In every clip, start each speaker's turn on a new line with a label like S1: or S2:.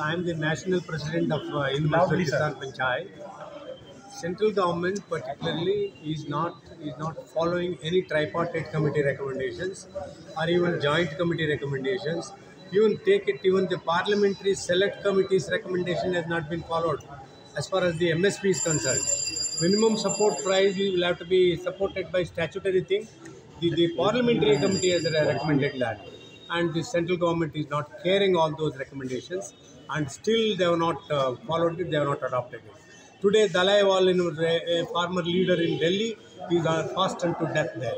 S1: I am the national president of Mazhar Kisan Panchayat. Central government particularly is not following any tripartite committee recommendations or even joint committee recommendations. Even the parliamentary select committee's recommendation has not been followed as far as the MSP is concerned. Minimum support price will have to be supported by statutory thing. The parliamentary committee has recommended that, and the central government is not caring all those recommendations, and still they have not followed it, they have not adopted it. Today, Dalai Lama, a former leader in Delhi, is fastened to death there.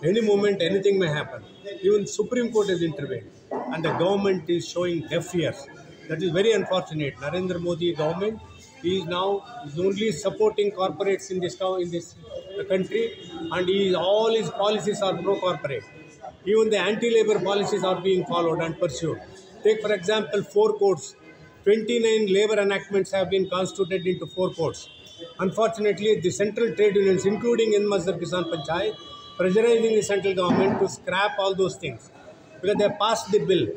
S1: Any moment, anything may happen. Even Supreme Court has intervened, and the government is showing deaf ears. That is very unfortunate. Narendra Modi government is only supporting corporates in this country, and all his policies are pro-corporate. Even the anti-labor policies are being followed and pursued. Take, for example, 4 courts. 29 labor enactments have been constituted into 4 courts. Unfortunately, the central trade unions, including in Mazhar Kisan Panchayat, pressurizing the central government to scrap all those things, because they passed the bill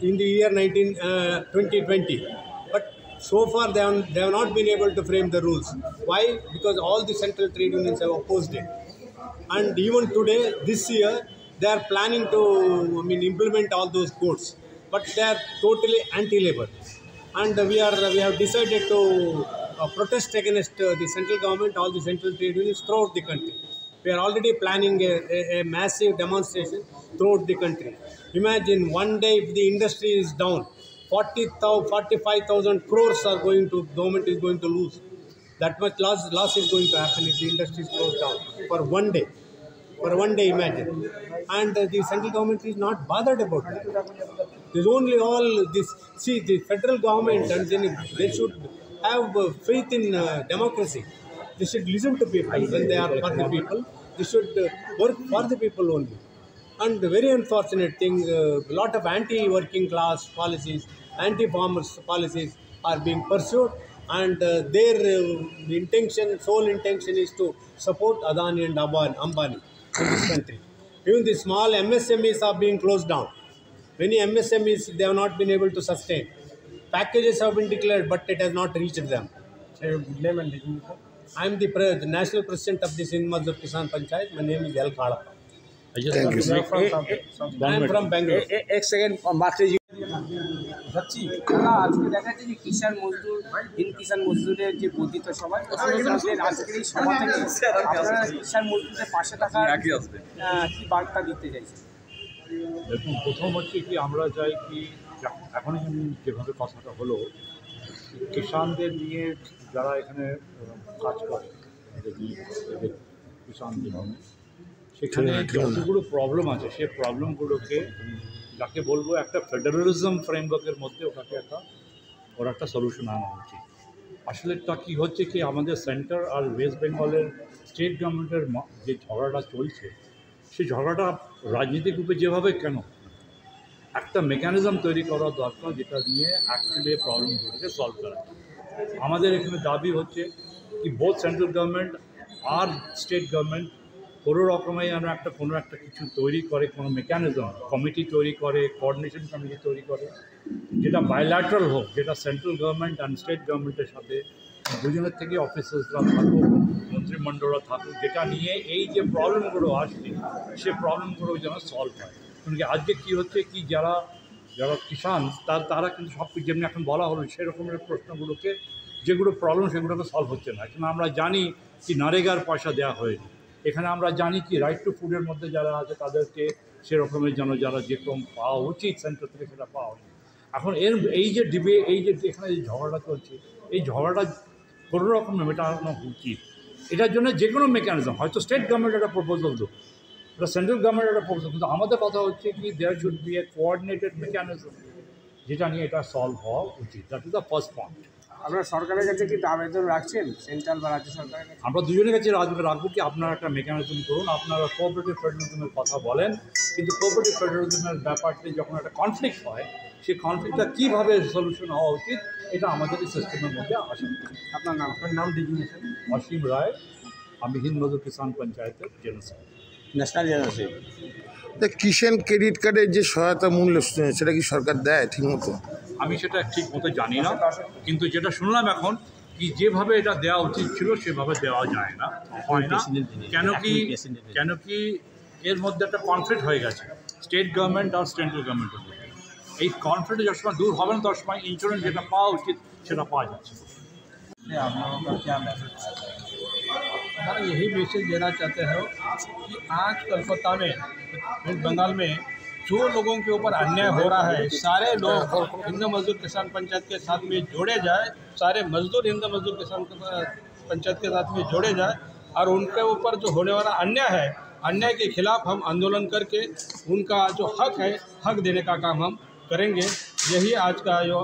S1: in the year 2020. But so far, they have not been able to frame the rules. Why? Because all the central trade unions have opposed it. And even today, this year, they are planning to implement all those codes, but they are totally anti-labor. And we have decided to protest against the central government, all the central trade unions throughout the country. We are already planning a massive demonstration throughout the country. Imagine one day if the industry is down, 45,000 crores government is going to lose. That much loss is going to happen if the industry is closed down for one day. For one day, imagine. And the central government is not bothered about that. There's only all this. See, the federal government, and then they should have faith in democracy. They should listen to people when they are for the people. They should work for the people only. And the very unfortunate thing, a lot of anti-working class policies, anti-farmers policies are being pursued, and their sole intention is to support Adani and Ambani in this country. Even the small MSMEs are being closed down. Many MSMEs, they have not been able to sustain. Packages have been declared, but it has not reached them. I am the national president of this Mazhar Kisan Panchayat. My name is L. Khalappa.
S2: Thank you, sir.
S1: I am from Bangalore.
S3: एक second marks যাচ্ছি দাদা আজকে দেখা যাচ্ছে যে কিষাণ মজদুর কিষাণ মজদুরের যে বর্ধিত সভায় আজকের এই সভা থেকে আপনারা কিষাণ মজদুরের পাশে থাকার কি বার্তা দিতে চাইছেন?
S2: দেখুন, প্রথম হচ্ছে কি, আমরা চাই কি এখন যেভাবে কথাটা হলো, কিষাণদের নিয়ে যারা এখানে কাজ করে কিষাণ জীবনে, সেখানে যতগুলো প্রবলেম আছে সেই প্রবলেমগুলোকে যাকে বলবো একটা ফেডারালিজম ফ্রেমওয়ার্কের মধ্যে ওর একটা সলিউশন আনা উচিত। আসলে তা কী হচ্ছে কি, আমাদের সেন্টার আর ওয়েস্ট বেঙ্গলের স্টেট গভর্নমেন্টের যে ঝগড়াটা চলছে, সেই ঝগড়াটা রাজনৈতিক রূপে যেভাবে কেন একটা মেকানিজম তৈরি করা দরকার, যেটা নিয়ে অ্যাকচুয়ালি প্রবলেমগুলোকে সলভ করা। আমাদের এখানে দাবি হচ্ছে কি বোথ সেন্ট্রাল গভর্নমেন্ট আর স্টেট গভর্নমেন্ট কোনো রকমে যেন কোনো একটা কিছু তৈরি করে, কোনো মেকানিজম কমিটি তৈরি করে, কোঅর্ডিনেশন কমিটি তৈরি করে, যেটা বায়োল্যাটারাল হোক, যেটা সেন্ট্রাল গভর্নমেন্ট অ্যান্ড স্টেট গভর্নমেন্টের সাথে দুজনের থেকে অফিসার্সরা থাকুক, মন্ত্রিমণ্ডলরা থাকুক, যেটা নিয়ে এই যে প্রবলেমগুলো আসছে সে প্রবলেমগুলো যেন সলভ হয়। কারণ কি আজকে কী হচ্ছে কি, যারা কিষাণ তারা কিন্তু সব কিছু যেমনি এখন বলা হলো সেরকমের প্রশ্নগুলোকে, যেগুলো প্রবলেম সেগুলোকে সলভ হচ্ছে না। এখন আমরা জানি কি নারেগার পয়সা দেওয়া হয়নি, এখানে আমরা জানি কি রাইট টু ফুডের মধ্যে যারা আছে তাদেরকে সেরকমের যেন যারা যেরকম পাওয়া উচিত সেন্টার থেকে সেটা পাওয়া উচিত। এখন এই যে এখানে যে ঝগড়াটা চলছে, এই ঝগড়াটা কোনো রকমের মেটানো উচিত। এটার জন্য যে কোনো মেকানিজম, হয়তো স্টেট গভর্নমেন্ট একটা প্রপোজাল দেবো, এটা সেন্ট্রাল গভর্নমেন্ট একটা প্রপোজাল, কিন্তু আমাদের কথা হচ্ছে কি there should be a coordinated mechanism যেটা নিয়ে এটা সলভ হওয়া উচিত। That is the first point.
S3: আপনারা সরকারের কাছে কি আবেদন রাখছেন, সেন্ট্রাল বা রাজ্য সরকারের কাছে?
S2: আমরা দুজনের কাছে রাখবো কি আপনারা একটা মেকানিজম করুন, আপনারা কোঅপারেটিভ ফেডারেলিজমের কথা বলেন, কিন্তু কোঅপারেটিভ ফেডারেলিজমের ব্যাপারটি যখন একটা কনফ্লিক্ট হয়, সেই কনফ্লিক্টটা কীভাবে সলিউশন হওয়া উচিত এটা আমাদের এই সিস্টেমের মধ্যে আসে।
S3: আপনার নাম ডিজিগনেশন?
S2: অসীম রায়, আমি হিন্দ মজদুর কিষাণ পঞ্চায়েতের general secretary.
S3: National general secretary.
S4: Kisan credit কার্ডের যে সহায়তা মূল্য সেটা কি সরকার দেয় ঠিকমতো?
S2: আমি সেটা ঠিক মতো জানি না, কিন্তু যেটা শুনলাম এখন কি যেভাবে এটা দেওয়া উচিত ছিল সেভাবে দেওয়া যায় না, হয় না। কেন কি এর মধ্যে একটা কনফ্লিক্ট হয়ে গেছে স্টেট গভর্নমেন্ট আর সেন্ট্রাল গভর্নমেন্টের মধ্যে। এই কনফ্লিক্ট যত সময় দূর হবে না তত সময় ইন্স্যুরেন্স যেটা পাওয়া উচিত সেটা পাওয়া যাচ্ছে।
S3: आप लोगों का क्या मैसेज?
S5: हमारा यही मैसेज देना चाहते हैं कि आज कोलकाता में, वेस्ट बंगाल में जो लोगों के ऊपर अन्याय हो रहा है, सारे लोग हिंद मजदूर किसान पंचायत के साथ में जोड़े जाए, सारे मजदूर हिंद मजदूर किसान पंचायत के साथ में जोड़े जाए और उनके ऊपर जो होने वाला अन्याय है, अन्याय के खिलाफ हम आंदोलन करके उनका जो हक है, हक देने का काम हम करेंगे। यही आज का जो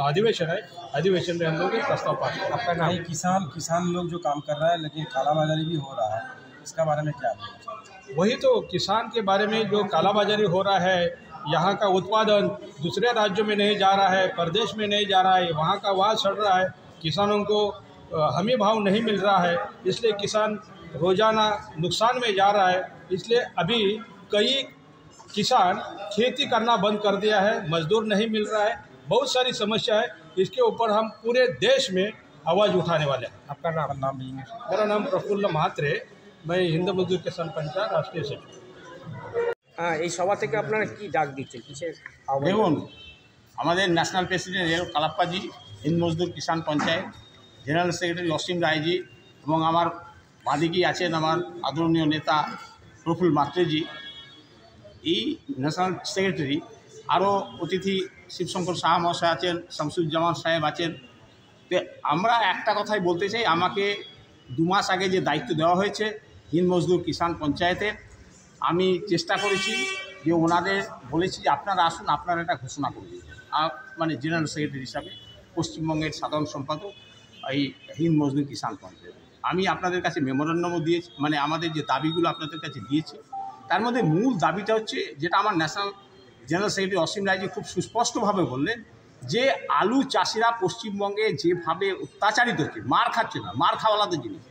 S5: अधिवेशन है, अधिवेशन में हम लोग एक प्रस्ताव पास करें।
S3: आपका नाम? किसान लोग जो काम कर रहा है लेकिन कालाबाजारी भी हो रहा है, इसका बारे में क्या बोलना चाहिए?
S5: वही तो किसान के बारे में जो कालाबाजारी हो रहा है, यहाँ का उत्पादन दूसरे राज्यों में नहीं जा रहा है, प्रदेश में नहीं जा रहा है, वहाँ का वहाँ सड़ रहा है, किसानों को हमी भाव नहीं मिल रहा है, इसलिए किसान रोज़ाना नुकसान में जा रहा है। इसलिए अभी कई किसान खेती करना बंद कर दिया है, मजदूर नहीं मिल रहा है, बहुत सारी समस्या है। इसके ऊपर हम पूरे देश में आवाज़ उठाने वाले हैं।
S3: आपका नाम?
S5: मेरा नाम प्रफुल्ल महात्रे, मैं हिंद मजदूर किसान पंचायत राष्ट्रीय सेक्रेटरी।
S3: হ্যাঁ, এই সভা থেকে আপনারা কি ডাক দিচ্ছেন, কিসের?
S6: দেখুন, আমাদের national president rail কালাপ্পাজি, Hind Mazdoor কিষাণ পঞ্চায়েত জেনারেল সেক্রেটারি অসীম রায়জি এবং আমার বাদিকেই আছেন আমার আদরণীয় নেতা প্রফুল্ল মাত্রেজি, এই ন্যাশনাল সেক্রেটারি, আরও অতিথি শিবশঙ্কর সাহা মহাশয় আছেন, শামসুজ্জামান সাহেব আছেন। তো আমরা একটা কথাই বলতে চাই, আমাকে 2 মাস আগে যে দায়িত্ব দেওয়া হয়েছে হিন্দ মজদুর কিষাণ পঞ্চায়েতের, আমি চেষ্টা করেছি যে ওনাদের বলেছি যে আপনারা আসুন, আপনারা এটা ঘোষণা করে দিন। মানে জেনারেল সেক্রেটারি হিসাবে পশ্চিমবঙ্গের সাধারণ সম্পাদক এই হিন্দ মজদুর কিষাণ পঞ্চায়েত, আমি আপনাদের কাছে মেমোরেন্ডামও দিয়েছি, মানে আমাদের যে দাবিগুলো আপনাদের কাছে দিয়েছি তার মধ্যে মূল দাবিটা হচ্ছে যেটা আমার ন্যাশনাল জেনারেল সেক্রেটারি অসীম রায়জি খুব সুস্পষ্টভাবে বললেন, যে আলু চাষিরা পশ্চিমবঙ্গে যেভাবে অত্যাচারিত হচ্ছে, মার খাচ্ছে না, মার খাওয়ালাদের জিনিস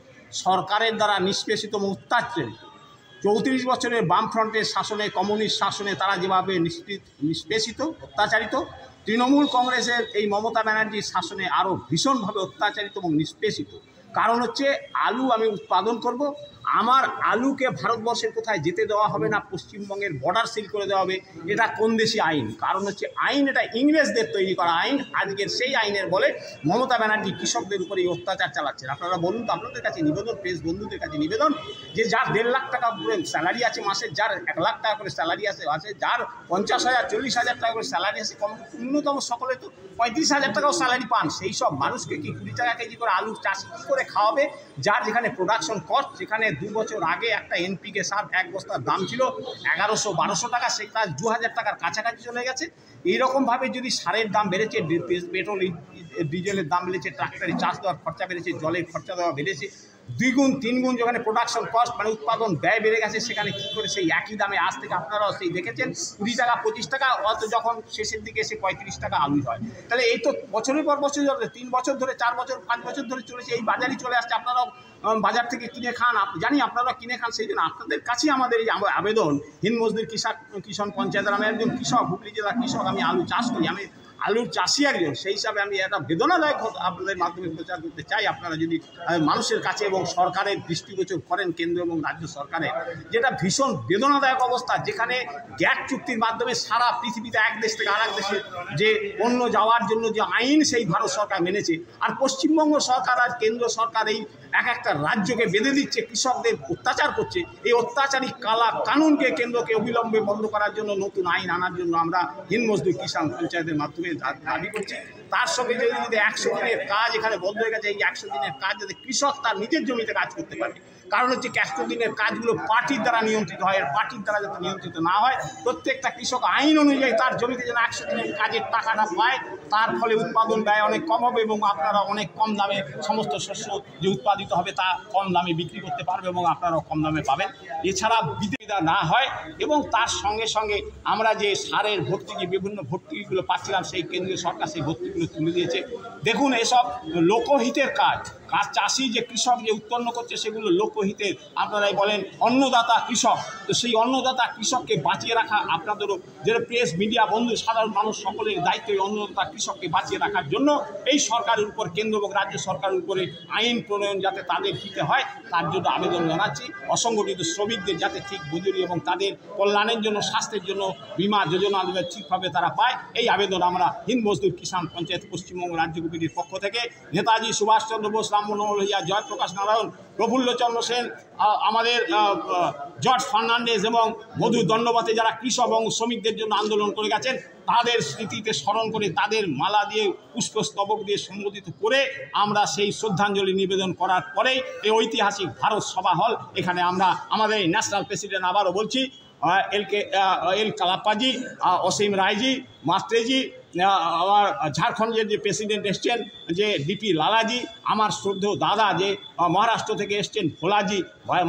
S6: সরকারের দ্বারা নিষ্পেষিত এবং অত্যাচারিত, 34 বছরের বামফ্রন্টের শাসনে, কমিউনিস্ট শাসনে তারা যেভাবে নিষ্পেষিত, অত্যাচারিত, তৃণমূল কংগ্রেসের এই মমতা ব্যানার্জির শাসনে আরও ভীষণভাবে অত্যাচারিত এবং নিষ্পেষিত। কারণ হচ্ছে আলু আমি উৎপাদন করব, আমার আলুকে ভারতবর্ষের কোথায় যেতে দেওয়া হবে না, পশ্চিমবঙ্গের বর্ডার সিল করে দেওয়া হবে। এটা কোন দেশি আইন? কারণ হচ্ছে আইন এটা ইংরেজদের তৈরি করা আইন। আজকের সেই আইনের বলে মমতা ব্যানার্জি কৃষকদের উপরে এই অত্যাচার চালাচ্ছেন। আপনারা বলুন তো, আপনাদের কাছে নিবেদন, প্রেস বন্ধুদের কাছে নিবেদন, যে যার 1.5 লাখ টাকা স্যালারি আছে মাসের, যার 1 লাখ টাকা করে স্যালারি আছে, যার 50,000 40,000 টাকা করে স্যালারি আছে, ন্যূনতম সকলে তো 35,000 টাকাও স্যালারি পান, সেই সব মানুষকে কি 20 টাকা কেজি করে আলু চাষ কী করে খাওয়াবে? যার যেখানে প্রোডাকশন কস্ট, যেখানে 2 বছর আগে একটা এনপিকে সার 1 বস্তার দাম ছিল 1100-1200 টাকা, সেটা 2000 টাকার কাছাকাছি চলে গেছে। এইরকমভাবে যদি সারের দাম বেড়েছে, পেট্রোল ডিজেলের দাম বেড়েছে, ট্রাক্টরে চাষ দেওয়ার খরচা বেড়েছে, জলের খরচা দেওয়া বেড়েছে, 2 গুণ 3 গুণ যেখানে প্রোডাকশন কস্ট মানে উৎপাদন ব্যয় বেড়ে গেছে, সেখানে কী করে সেই একই দামে আজ থেকে আপনারাও সেই দেখেছেন 20 টাকা 25 টাকা, অত যখন শেষের দিকে এসে 35 টাকা আলু হয়। তাহলে এই তো বছরের পর বছর ধরে, 3 বছর ধরে, 4 বছর, 5 বছর ধরে চলেছে, এই বাজারই চলে আসছে। আপনারাও বাজার থেকে কিনে খান, জানি আপনারা কিনে খান, সেই জন্য আপনাদের কাছেই আমাদের এই আবেদন। হিন্দ মজদুর কিষাণ পঞ্চায়েতের আমি একজন কৃষক, হুগলি জেলার কৃষক, আমি আলু চাষ করি, আমি আলুর চাষি একজন, সেই হিসাবে আমি একটা বেদনাদায়ক আপনাদের মাধ্যমে প্রচার করতে চাই। আপনারা যদি মানুষের কাছে এবং সরকারের দৃষ্টিগোচর করেন, কেন্দ্র এবং রাজ্য সরকারের, যেটা ভীষণ বেদনাদায়ক অবস্থা, যেখানে গ্যাট চুক্তির মাধ্যমে সারা পৃথিবীতে এক দেশ থেকে আরেক দেশে যে পণ্য যাওয়ার জন্য যে আইন সেই ভারত সরকার মেনেছে, আর পশ্চিমবঙ্গ সরকার আর কেন্দ্র সরকার এই এক একটা রাজ্যকে বেঁধে দিচ্ছে, কৃষকদের অত্যাচার করছে, এই অত্যাচারী কালা কানুনকে কেন্দ্রকে অবিলম্বে বন্ধ করার জন্য নতুন আইন আনার জন্য আমরা হিন্দ মজদুর কিষাণ পঞ্চায়েতের মাধ্যমে দাবি করছি। তার সঙ্গে যদি 100 দিনের কাজ এখানে বন্ধ হয়ে গেছে, এই 100 দিনের কাজ যাতে কৃষক তার নিজের জমিতে কাজ করতে পারে। কারণ হচ্ছে 100 দিনের কাজগুলো পার্টির দ্বারা নিয়ন্ত্রিত হয়, আর পার্টির দ্বারা যাতে নিয়ন্ত্রিত না হয়, প্রত্যেকটা কৃষক আইন অনুযায়ী তার জমিতে যেন 100 দিনের কাজের টাকাটা পায়, তার ফলে উৎপাদন ব্যয় অনেক কম হবে এবং আপনারা অনেক কম দামে সমস্ত শস্য যে উৎপাদিত হবে তা কম দামে বিক্রি করতে পারবে এবং আপনারাও কম দামে পাবেন। এছাড়া বিধিবিধা না হয় এবং তার সঙ্গে সঙ্গে আমরা যে সারের ভর্তুকি, বিভিন্ন ভর্তুকিগুলো পাচ্ছিলাম, সেই কেন্দ্রীয় সরকার সেই ভর্তুকিগুলো তুলে দিয়েছে। দেখুন, এসব লোকহিতের কাজ, চাষি যে কৃষক যে উৎপন্ন করছে সেগুলো লোকহিতের, আপনারাই বলেন অন্নদাতা কৃষক, তো সেই অন্নদাতা কৃষককে বাঁচিয়ে রাখা আপনাদেরও যেটা প্রেস মিডিয়া বন্ধু সাধারণ মানুষ সকলের দায়িত্ব এই অন্নদাতা কৃষককে বাঁচিয়ে রাখার জন্য এই সরকারের উপর, কেন্দ্র এবং রাজ্য সরকারের উপরে আইন প্রণয়ন যাতে তাদের দিতে হয় তার জন্য আবেদন জানাচ্ছি। অসংগঠিত শ্রমিকদের যাতে ঠিক মজুরি এবং তাদের কল্যাণের জন্য, স্বাস্থ্যের জন্য বিমা যোজনা ঠিকভাবে তারা পায়, এই আবেদন আমরা হিন্দ মজদুর কিষাণ পঞ্চায়েত পশ্চিমবঙ্গ রাজ্য কমিটির পক্ষ থেকে নেতাজি সুভাষচন্দ্র বোস, রাম মনোহর লোহিয়া, জয়প্রকাশ নারায়ণ, প্রফুল্লচন্দ্র সেন, আমাদের জর্জ ফার্নান্ডেজ এবং মধু দণ্ডবতে যারা কৃষক এবং শ্রমিকদের জন্য আন্দোলন করে গেছেন, তাদের স্মৃতিতে স্মরণ করে তাদের মালা দিয়ে, পুষ্পস্তবক দিয়ে সম্বোধিত করে আমরা সেই শ্রদ্ধাঞ্জলি নিবেদন করার পরেই এই ঐতিহাসিক ভারত সভা হল এখানে আমরা আমাদের ন্যাশনাল প্রেসিডেন্ট, আবারও বলছি, এল কালাপ্পাজি, অসীম রায়জি, মাস্ত্রেজি, আমার ঝাড়খণ্ডের যে প্রেসিডেন্ট এসছেন যে ডিপি লালাজি, আমার শ্রদ্ধেয় দাদা যে মহারাষ্ট্র থেকে এসছেন ভোলাজি,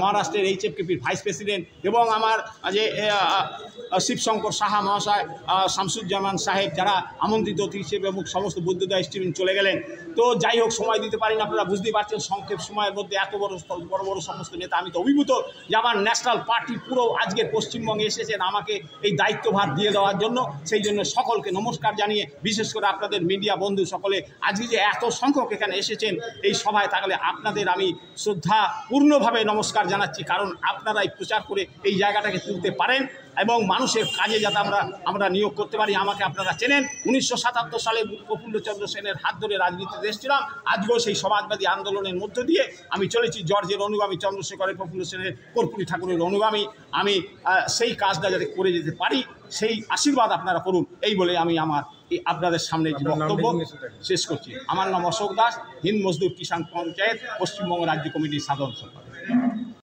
S6: মহারাষ্ট্রের HFKPর ভাইস প্রেসিডেন্ট, এবং আমার যে শিবশঙ্কর সাহা মহাশয়, শামসুজ্জামান সাহেব, যারা আমন্ত্রিত অতিথি হিসেবে এবং সমস্ত বুদ্ধদা স্টুডেন্ট চলে গেলেন। তো যাই হোক, সময় দিতে পারেন, আপনারা বুঝতেই পারছেন সংক্ষেপ সময়ের মধ্যে এত বড় বড় সমস্ত নেতা। আমি তো অভিভূত যে আমার ন্যাশনাল পার্টি পুরো আজকের পশ্চিমবঙ্গে এসেছেন আমাকে এই দায়িত্বভার দিয়ে দেওয়ার জন্য। সেই জন্য সকলকে নমস্কার জানিয়ে, বিশেষ করে আপনাদের মিডিয়া বন্ধু সকলে আজকে যে এত সংখ্যক এখানে এসেছেন এই সভায়, তাহলে আপনাদের আমি শ্রদ্ধাপূর্ণভাবে নমস্কার জানাচ্ছি, কারণ আপনারাই প্রচার করে এই জায়গাটাকে তুলতে পারেন এবং মানুষের কাজে যাতে আমরা নিয়োগ করতে পারি। আমাকে আপনারা চেনেন, 1977 সালে প্রফুল্লচন্দ্র সেনের হাত ধরে রাজনীতিতে এসেছিলাম। আজকেও সেই সমাজবাদী আন্দোলনের মধ্য দিয়ে আমি চলেছি, জর্জের অনুগামী, চন্দ্রশেখরের, প্রফুল্ল সেনের, কর্পূরী ঠাকুরের অনুগামী। আমি সেই কাজটা যাতে করে যেতে পারি সেই আশীর্বাদ আপনারা করুন, এই বলে আমি আমার আপনাদের সামনে যে বক্তব্য শেষ করছি। আমার নাম অশোক দাস, হিন্দ মজদুর কিষাণ পঞ্চায়েত পশ্চিমবঙ্গ রাজ্য কমিটির সাধারণ সম্পাদক।